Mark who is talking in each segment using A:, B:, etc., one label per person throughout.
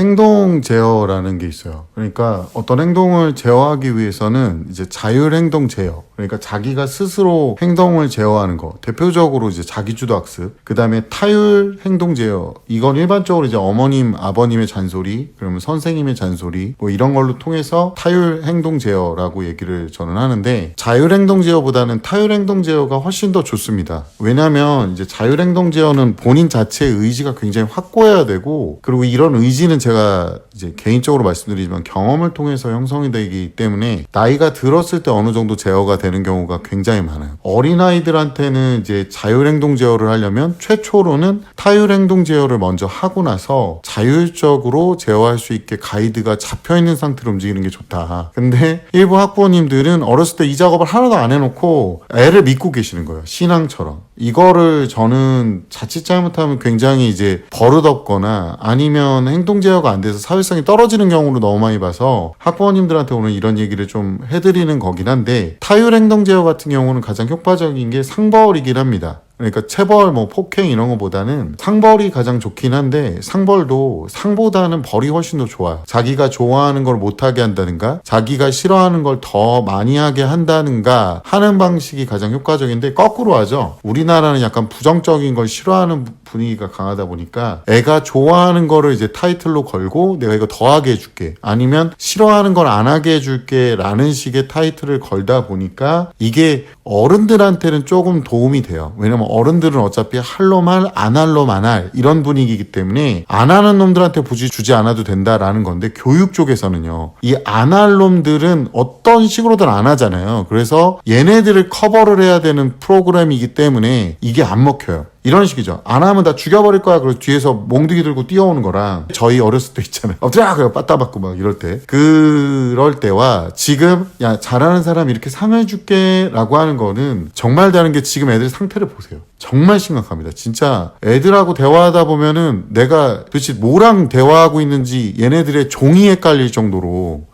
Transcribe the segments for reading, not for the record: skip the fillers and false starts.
A: 행동 제어라는 게 있어요. 그러니까 어떤 행동을 제어하기 위해서는 이제 자율 행동 제어, 그러니까 자기가 스스로 행동을 제어하는 거, 대표적으로 이제 자기주도 학습, 그 다음에 타율 행동 제어. 이건 일반적으로 이제 어머님, 아버님의 잔소리, 그러면 선생님의 잔소리, 뭐 이런 걸로 통해서 타율 행동 제어라고 얘기를 저는 하는데, 자율 행동 제어보다는 타율 행동 제어가 훨씬 더 좋습니다. 왜냐하면 이제 자율 행동 제어는 본인 자체의 의지가 굉장히 확고해야 되고, 그리고 이런 의지는 제가 이제 개인적으로 말씀드리지만 경험을 통해서 형성이 되기 때문에 나이가 들었을 때 어느 정도 제어가 되는 경우가 굉장히 많아요. 어린아이들한테는 이제 자율행동 제어를 하려면 최초로는 타율행동 제어를 먼저 하고 나서 자율적으로 제어할 수 있게 가이드가 잡혀있는 상태로 움직이는 게 좋다. 근데 일부 학부모님들은 어렸을 때 이 작업을 하나도 안 해놓고 애를 믿고 계시는 거예요. 신앙처럼. 이거를 저는 자칫 잘못하면 굉장히 이제 버릇없거나 아니면 행동 제어가 안 돼서 사회성이 떨어지는 경우를 너무 많이 봐서 학부모님들한테 오늘 이런 얘기를 좀 해드리는 거긴 한데, 타율 행동 제어 같은 경우는 가장 효과적인 게 상벌이긴 합니다. 그러니까 체벌, 뭐 폭행 이런 것보다는 상벌이 가장 좋긴 한데, 상벌도 상보다는 벌이 훨씬 더 좋아요. 자기가 좋아하는 걸 못하게 한다든가 자기가 싫어하는 걸 더 많이 하게 한다든가 하는 방식이 가장 효과적인데, 거꾸로 하죠. 우리나라는 약간 부정적인 걸 싫어하는 분위기가 강하다 보니까 애가 좋아하는 거를 이제 타이틀로 걸고 내가 이거 더 하게 해줄게, 아니면 싫어하는 걸 안 하게 해줄게 라는 식의 타이틀을 걸다 보니까 이게 어른들한테는 조금 도움이 돼요. 왜냐면 어른들은 어차피 할 놈 할, 안 할 놈 안 할, 이런 분위기이기 때문에 안 하는 놈들한테 부지 주지 않아도 된다라는 건데, 교육 쪽에서는요, 이 안 할 놈들은 어떤 식으로든 안 하잖아요. 그래서 얘네들을 커버를 해야 되는 프로그램이기 때문에 이게 안 먹혀요. 이런 식이죠. 안 하면 다 죽여버릴 거야. 그래서 뒤에서 몽둥이 들고 뛰어오는 거랑, 저희 어렸을 때 있잖아요. 엎드려! 그래 빠따 맞고 막 이럴 때. 그럴 때와 지금, 야, 잘하는 사람 이렇게 상해줄게 라고 하는 거는 정말 다른 게, 지금 애들 상태를 보세요. 정말 심각합니다. 진짜 애들하고 대화하다 보면은 내가 도대체 뭐랑 대화하고 있는지 얘네들의 종이 헷갈릴 정도로,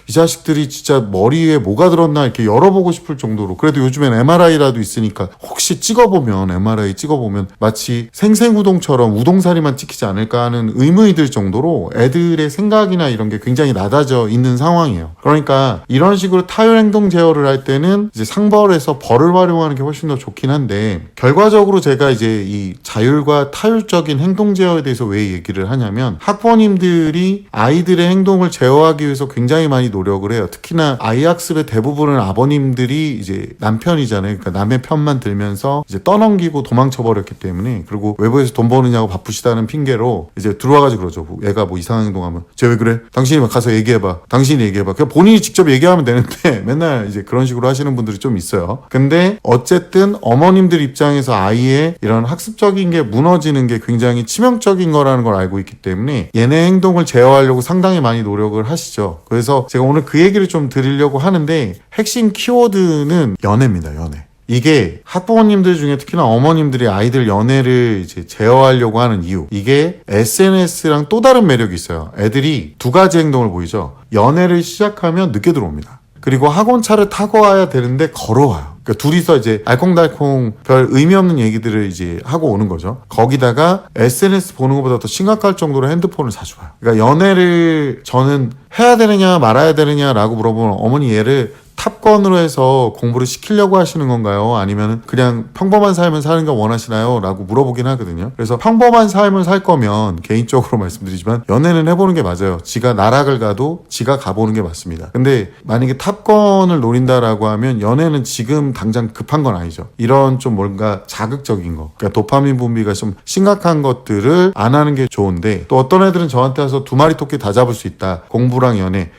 A: 이 자식들이 진짜 머리에 뭐가 들었나 이렇게 열어보고 싶을 정도로. 그래도 요즘엔 MRI라도 있으니까 혹시 찍어보면, MRI 찍어보면 마치 생생우동처럼 우동사리만 찍히지 않을까 하는 의문이 들 정도로 애들의 생각이나 이런 게 굉장히 낮아져 있는 상황이에요. 그러니까 이런 식으로 타율행동 제어를 할 때는 이제 상벌에서 벌을 활용하는 게 훨씬 더 좋긴 한데, 결과적으로 제가 이제 이 자율과 타율적인 행동 제어에 대해서 왜 얘기를 하냐면, 학부모님들이 아이들의 행동을 제어하기 위해서 굉장히 많이 노력을 해요. 특히나 아이 학습의 대부분은 아버님들이 이제 남편이잖아요. 그러니까 남의 편만 들면서 이제 떠넘기고 도망쳐 버렸기 때문에, 그리고 외부에서 돈 버느냐고 바쁘시다는 핑계로 이제 들어와가지고 그러죠. 얘가 뭐 이상한 행동하면 쟤 왜 그래? 당신이 가서 얘기해봐. 당신이 얘기해봐. 그냥 본인이 직접 얘기하면 되는데 맨날 이제 그런 식으로 하시는 분들이 좀 있어요. 근데 어쨌든 어머님들 입장에서 아이의 이런 학습적인 게 무너지는 게 굉장히 치명적인 거라는 걸 알고 있기 때문에 얘네 행동을 제어하려고 상당히 많이 노력을 하시죠. 그래서 제가 오늘 그 얘기를 좀 드리려고 하는데, 핵심 키워드는 연애입니다. 연애. 이게 학부모님들 중에 특히나 어머님들이 아이들 연애를 이제 제어하려고 하는 이유, 이게 SNS랑 또 다른 매력이 있어요. 애들이 두 가지 행동을 보이죠. 연애를 시작하면 늦게 들어옵니다. 그리고 학원차를 타고 와야 되는데 걸어와요. 그러니까 둘이서 이제 알콩달콩 별 의미 없는 얘기들을 이제 하고 오는 거죠. 거기다가 SNS 보는 것보다 더 심각할 정도로 핸드폰을 자주 봐요. 그러니까 연애를 저는 해야 되느냐 말아야 되느냐라고 물어보면, 어머니 얘를 탑건으로 해서 공부를 시키려고 하시는 건가요? 아니면 그냥 평범한 삶을 사는 거 원하시나요? 라고 물어보긴 하거든요. 그래서 평범한 삶을 살 거면 개인적으로 말씀드리지만 연애는 해보는 게 맞아요. 지가 나락을 가도 지가 가보는 게 맞습니다. 근데 만약에 탑건을 노린다라고 하면 연애는 지금 당장 급한 건 아니죠. 이런 좀 뭔가 자극적인 거, 그러니까 도파민 분비가 좀 심각한 것들을 안 하는 게 좋은데, 또 어떤 애들은 저한테 와서 두 마리 토끼 다 잡을 수 있다. 공부랑 연애.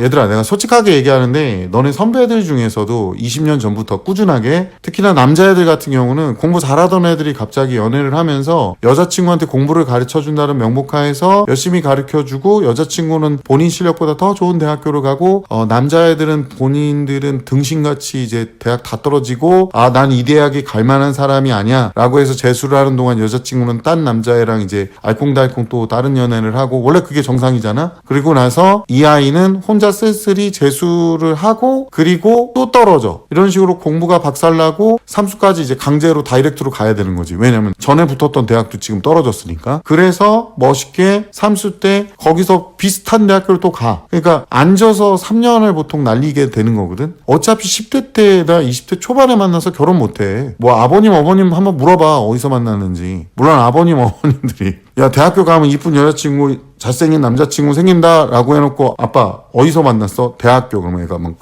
A: 얘들아, 내가 솔직하게 얘기하는데 너네 선배들 중에서도 20년 전부터 꾸준하게, 특히나 남자애들 같은 경우는 공부 잘하던 애들이 갑자기 연애를 하면서 여자친구한테 공부를 가르쳐준다는 명목하에서 열심히 가르쳐주고, 여자친구는 본인 실력보다 더 좋은 대학교를 가고, 남자애들은 본인들은 등신같이 이제 대학 다 떨어지고, 난 이 대학에 갈 만한 사람이 아니야 라고 해서 재수를 하는 동안 여자친구는 딴 남자애랑 이제 알콩달콩 또 다른 연애를 하고, 원래 그게 정상이잖아. 그리고 나서 이 아이는 혼자 쓸쓸히 재수를 하고 하고 그리고 또 떨어져. 이런 식으로 공부가 박살나고 삼수까지 이제 강제로 다이렉트로 가야 되는 거지. 왜냐면 전에 붙었던 대학도 지금 떨어졌으니까. 그래서 멋있게 삼수 때 거기서 비슷한 대학교를 또 가. 그러니까 앉아서 3년을 보통 날리게 되는 거거든. 어차피 10대 때나 20대 초반에 만나서 결혼 못해. 뭐 아버님 어머님 한번 물어봐. 어디서 만났는지. 물론 아버님 어머님들이 야 대학교 가면 이쁜 여자친구 잘생긴 남자친구 생긴다라고 해놓고 아빠 어디서 만났어? 대학교. 그러면 얘가 막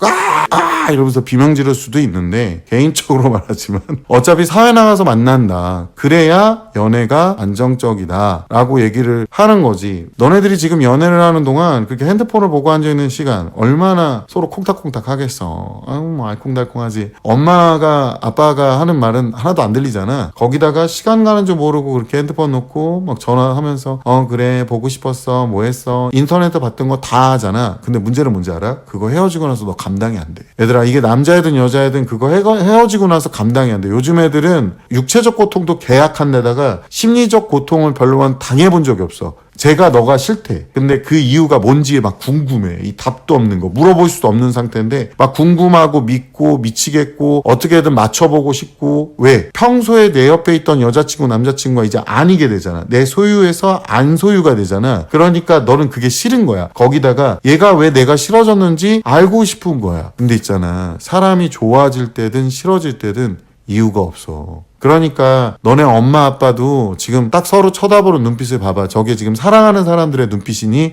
A: 이러면서 비명 지를 수도 있는데 개인적으로 말하지만 어차피 사회 나가서 만난다. 그래야 연애가 안정적이다 라고 얘기를 하는 거지. 너네들이 지금 연애를 하는 동안 그렇게 핸드폰을 보고 앉아있는 시간 얼마나 서로 콩닥콩닥 하겠어. 뭐 알콩달콩하지. 엄마가 아빠가 하는 말은 하나도 안 들리잖아. 거기다가 시간 가는 줄 모르고 그렇게 핸드폰 놓고 막 전화하면서 그래 보고 싶었어 뭐 했어 인터넷에 봤던 거 다 하잖아. 근데 문제는 뭔지 알아? 그거 헤어지고 나서 너 감당이 안 돼. 얘들아 이게 남자애든 여자애든 그거 헤어지고 나서 감당이 안 돼. 요즘 애들은 육체적 고통도 계약한 데다가 심리적 고통을 별로 당해본 적이 없어. 제가 너가 싫대. 근데 그 이유가 뭔지 막 궁금해. 이 답도 없는 거. 물어볼 수도 없는 상태인데 막 궁금하고 믿고 미치겠고 어떻게든 맞춰보고 싶고 왜? 평소에 내 옆에 있던 여자친구 남자친구가 이제 아니게 되잖아. 내 소유에서 안 소유가 되잖아. 그러니까 너는 그게 싫은 거야. 거기다가 얘가 왜 내가 싫어졌는지 알고 싶은 거야. 근데 있잖아. 사람이 좋아질 때든 싫어질 때든 이유가 없어. 그러니까 너네 엄마 아빠도 지금 딱 서로 쳐다보는 눈빛을 봐봐. 저게 지금 사랑하는 사람들의 눈빛이니?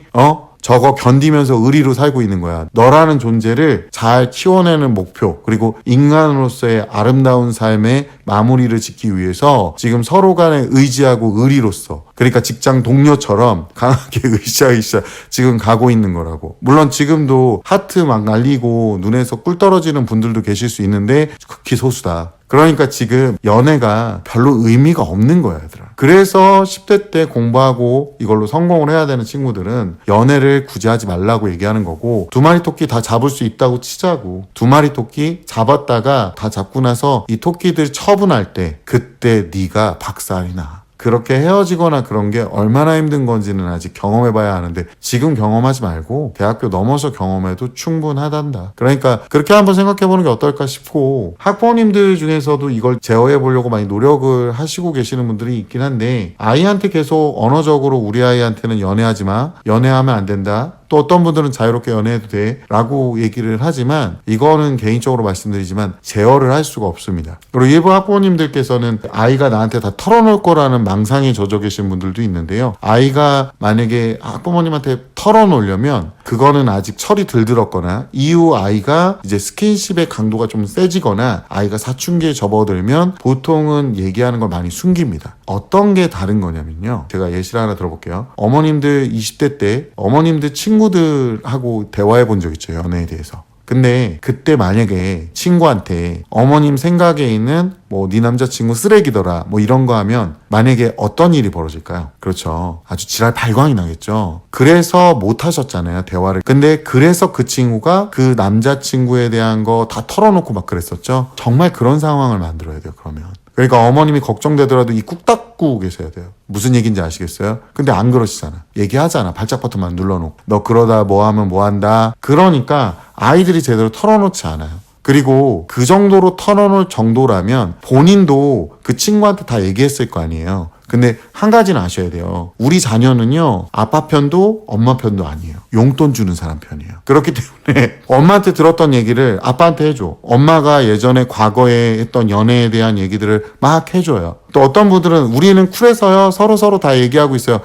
A: 저거 견디면서 의리로 살고 있는 거야. 너라는 존재를 잘 키워내는 목표 그리고 인간으로서의 아름다운 삶의 마무리를 짓기 위해서 지금 서로 간에 의지하고 의리로서 그러니까 직장 동료처럼 강하게 으쌰으쌰 지금 가고 있는 거라고. 물론 지금도 하트 막 날리고 눈에서 꿀 떨어지는 분들도 계실 수 있는데 극히 소수다. 그러니까 지금 연애가 별로 의미가 없는 거야, 얘들아. 그래서 10대 때 공부하고 이걸로 성공을 해야 되는 친구들은 연애를 굳이 하지 말라고 얘기하는 거고, 두 마리 토끼 다 잡을 수 있다고 치자고. 두 마리 토끼 잡았다가 다 잡고 나서 이 토끼들 처분할 때 그때 네가 박살이 나. 그렇게 헤어지거나 그런 게 얼마나 힘든 건지는 아직 경험해봐야 하는데 지금 경험하지 말고 대학교 넘어서 경험해도 충분하단다. 그러니까 그렇게 한번 생각해보는 게 어떨까 싶고, 학부모님들 중에서도 이걸 제어해보려고 많이 노력을 하시고 계시는 분들이 있긴 한데, 아이한테 계속 언어적으로 우리 아이한테는 연애하지 마, 연애하면 안 된다, 또 어떤 분들은 자유롭게 연애해도 돼 라고 얘기를 하지만 이거는 개인적으로 말씀드리지만 제어를 할 수가 없습니다. 그리고 일부 학부모님들께서는 아이가 나한테 다 털어놓을 거라는 망상에 젖어 계신 분들도 있는데요. 아이가 만약에 학부모님한테 털어놓으려면 그거는 아직 철이 덜 들었거나 이후 아이가 이제 스킨십의 강도가 좀 세지거나 아이가 사춘기에 접어들면 보통은 얘기하는 걸 많이 숨깁니다. 어떤 게 다른 거냐면요, 제가 예시를 하나 들어볼게요. 어머님들 20대 때 어머님들 친구들하고 대화해 본 적 있죠, 연애에 대해서. 근데 그때 만약에 친구한테 어머님 생각에 있는 뭐 네 남자친구 쓰레기더라 뭐 이런 거 하면 만약에 어떤 일이 벌어질까요? 그렇죠, 아주 지랄 발광이 나겠죠. 그래서 못 하셨잖아요, 대화를. 근데 그래서 그 친구가 그 남자친구에 대한 거 다 털어놓고 막 그랬었죠. 정말 그런 상황을 만들어야 돼요, 그러면. 그러니까 어머님이 걱정되더라도 이 꾹 닫고 계셔야 돼요. 무슨 얘기인지 아시겠어요? 근데 안 그러시잖아. 얘기하잖아. 발작 버튼만 눌러놓고. 너 그러다 뭐 하면 뭐 한다. 그러니까 아이들이 제대로 털어놓지 않아요. 그리고 그 정도로 털어놓을 정도라면 본인도 그 친구한테 다 얘기했을 거 아니에요. 근데 한 가지는 아셔야 돼요. 우리 자녀는요, 아빠 편도 엄마 편도 아니에요. 용돈 주는 사람 편이에요. 그렇기 때문에 엄마한테 들었던 얘기를 아빠한테 해줘. 엄마가 예전에 과거에 했던 연애에 대한 얘기들을 막 해줘요. 또 어떤 분들은 우리는 쿨해서요, 서로 다 얘기하고 있어요.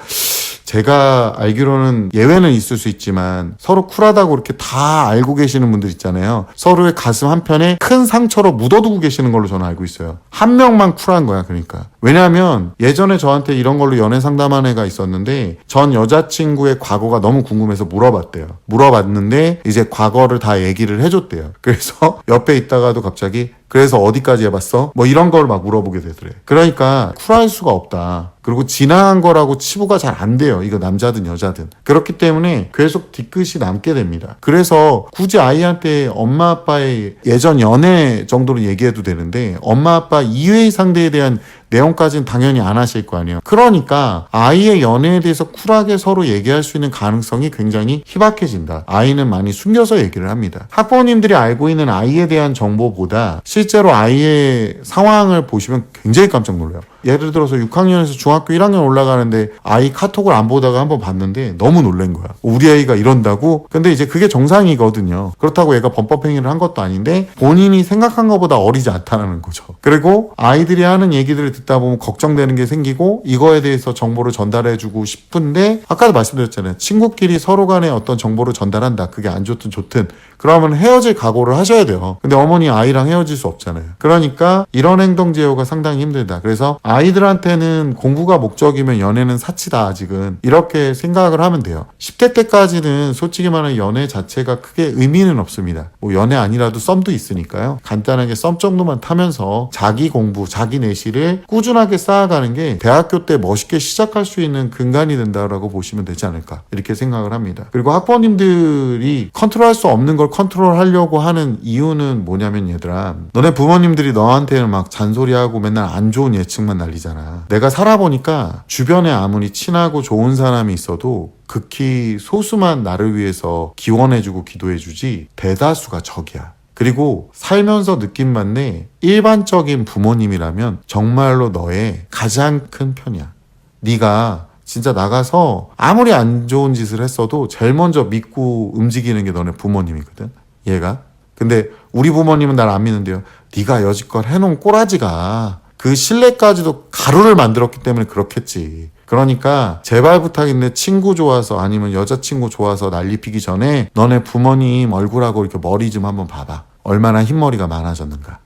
A: 제가 알기로는 예외는 있을 수 있지만 서로 쿨하다고 이렇게 다 알고 계시는 분들 있잖아요. 서로의 가슴 한편에 큰 상처로 묻어두고 계시는 걸로 저는 알고 있어요. 한 명만 쿨한 거야, 그러니까. 왜냐하면 예전에 저한테 이런 걸로 연애 상담한 애가 있었는데 전 여자친구의 과거가 너무 궁금해서 물어봤대요. 물어봤는데 이제 과거를 다 얘기를 해줬대요. 그래서 옆에 있다가도 갑자기 그래서 어디까지 해봤어? 뭐 이런 걸 막 물어보게 되더래. 그러니까 쿨할 수가 없다. 그리고 지나간 거라고 치부가 잘 안 돼요. 이거 남자든 여자든. 그렇기 때문에 계속 뒤끝이 남게 됩니다. 그래서 굳이 아이한테 엄마 아빠의 예전 연애 정도로 얘기해도 되는데 엄마 아빠 이외의 상대에 대한 내용까지는 당연히 안 하실 거 아니에요. 그러니까 아이의 연애에 대해서 쿨하게 서로 얘기할 수 있는 가능성이 굉장히 희박해진다. 아이는 많이 숨겨서 얘기를 합니다. 학부모님들이 알고 있는 아이에 대한 정보보다 실제로 아이의 상황을 보시면 굉장히 깜짝 놀라요. 예를 들어서 6학년에서 중학교 1학년 올라가는데 아이 카톡을 안 보다가 한번 봤는데 너무 놀란 거야. 우리 아이가 이런다고? 근데 이제 그게 정상이거든요. 그렇다고 얘가 범법행위를 한 것도 아닌데 본인이 생각한 것보다 어리지 않다는 거죠. 그리고 아이들이 하는 얘기들을 듣다 보면 걱정되는 게 생기고 이거에 대해서 정보를 전달해주고 싶은데 아까도 말씀드렸잖아요. 친구끼리 서로 간에 어떤 정보를 전달한다. 그게 안 좋든 좋든 그러면 헤어질 각오를 하셔야 돼요. 근데 어머니 아이랑 헤어질 수 없잖아요. 그러니까 이런 행동 제어가 상당히 힘들다. 그래서 아이들한테는 공부가 목적이면 연애는 사치다 아직은 이렇게 생각을 하면 돼요. 10대 때까지는 솔직히 말하면 연애 자체가 크게 의미는 없습니다. 뭐 연애 아니라도 썸도 있으니까요. 간단하게 썸 정도만 타면서 자기 공부, 자기 내실을 꾸준하게 쌓아가는 게 대학교 때 멋있게 시작할 수 있는 근간이 된다라고 보시면 되지 않을까 이렇게 생각을 합니다. 그리고 학부모님들이 컨트롤할 수 없는 걸 컨트롤하려고 하는 이유는 뭐냐면 얘들아 너네 부모님들이 너한테는 막 잔소리하고 맨날 안 좋은 예측만 날리잖아. 내가 살아보니까 주변에 아무리 친하고 좋은 사람이 있어도 극히 소수만 나를 위해서 기원해주고 기도해주지 대다수가 적이야. 그리고 살면서 느낀 바인데 일반적인 부모님이라면 정말로 너의 가장 큰 편이야. 네가 진짜 나가서 아무리 안 좋은 짓을 했어도 제일 먼저 믿고 움직이는 게 너네 부모님이거든. 얘가. 근데 우리 부모님은 날 안 믿는데요. 네가 여지껏 해놓은 꼬라지가 그 신뢰까지도 가루를 만들었기 때문에 그렇겠지. 그러니까 제발 부탁인데 친구 좋아서 아니면 여자친구 좋아서 난리 피기 전에 너네 부모님 얼굴하고 이렇게 머리 좀 한번 봐봐. 얼마나 흰머리가 많아졌는가.